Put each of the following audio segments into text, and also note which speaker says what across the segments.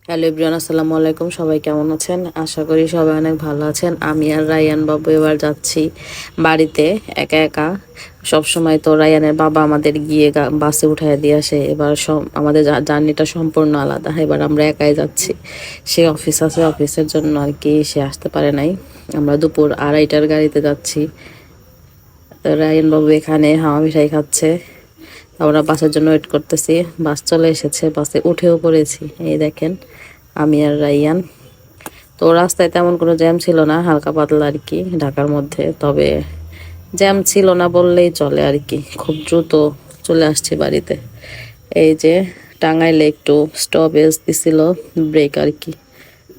Speaker 1: Hello everyone, আসসালামু আলাইকুম। সবাই কেমন আছেন? আশা করি সবাই অনেক ভালো আছেন। আমি আর রায়ান বাবু এবার যাচ্ছি বাড়িতে একা একা। সব সময় তো রায়ানের বাবা আমাদের গিয়ে বাসে উঠায় দিয়ে আসে। এবার আমাদের জার্নিটা সম্পূর্ণ আলাদা। এবার আমরা একাই যাচ্ছি। সে অফিস আছে, অফিসের জন্য আর কি সে আসতে পারে নাই। আমরা দুপুর 2:30টার গাড়িতে যাচ্ছি। তো রায়ান বাবু এখানে হাওয়া মিঠাই খাচ্ছে। আমরা বাসের জন্য ওয়েট করতেছি। বাস চলে এসেছে, বাসে উঠেও পড়েছি। এই দেখেন আমি আর রাইয়ান। তো রাস্তায় তেমন কোনো জ্যাম ছিল না, হালকা পাতলা আর কি ঢাকার মধ্যে। তবে জ্যাম ছিল না বললেই চলে আর কি। খুব দ্রুত চলে আসছি বাড়িতে। এই যে টাঙ্গাইলে একটু স্টপেজ দিছিল ব্রেক আর কি।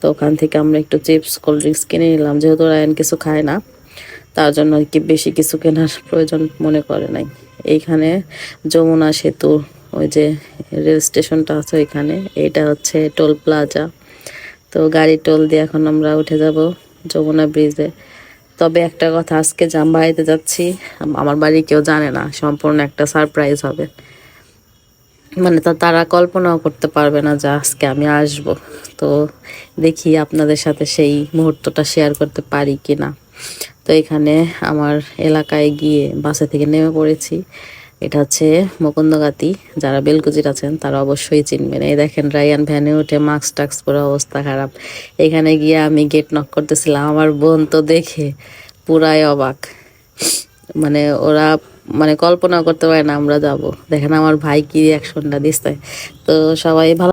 Speaker 1: তো ওখান থেকে আমরা একটু চিপস কোল্ড ড্রিঙ্কস কিনে নিলাম, যেহেতু রায়ান কিছু খায় না তার জন্য আর কি বেশি কিছু কেনার প্রয়োজন মনে করে নাই। এইখানে যমুনা সেতু, ওই যে রেল স্টেশনটা আছে ওইখানে, এটা হচ্ছে টোল প্লাজা। তো গাড়ি টোল দিয়ে এখন আমরা উঠে যাব যমুনা ব্রিজে। তবে একটা কথা, আজকে বাড়িতে যাচ্ছি, আমার বাড়ি কেউ জানে না, সম্পূর্ণ একটা সারপ্রাইজ হবে। মানে তারা কল্পনাও করতে পারবে না যে আজকে আমি আসব। তো দেখি আপনাদের সাথে সেই মুহূর্তটা শেয়ার করতে পারি কি না। তো এখানে আমার এলাকায় গিয়ে বাসে থেকে নেমে পড়েছি। এটা হচ্ছে মুকুন্দগাতি। যারা বেলকুচির আছেন তারা অবশ্যই চিনবেন। এই দেখেন রায়ান ভ্যানে উঠে মাস্ক টাক্স পরে অবস্থা খারাপ। এখানে গিয়ে আমি গেট নক করতেছিলাম, আমার বোন তো দেখে পুরাই অবাক। মানে ওরা মানে কল্পনা করতে পারে না আমরা যাব। দেখেন আমার ভাই কি রিয়াকশনটা দিচ্ছে। তো সবাই ভালো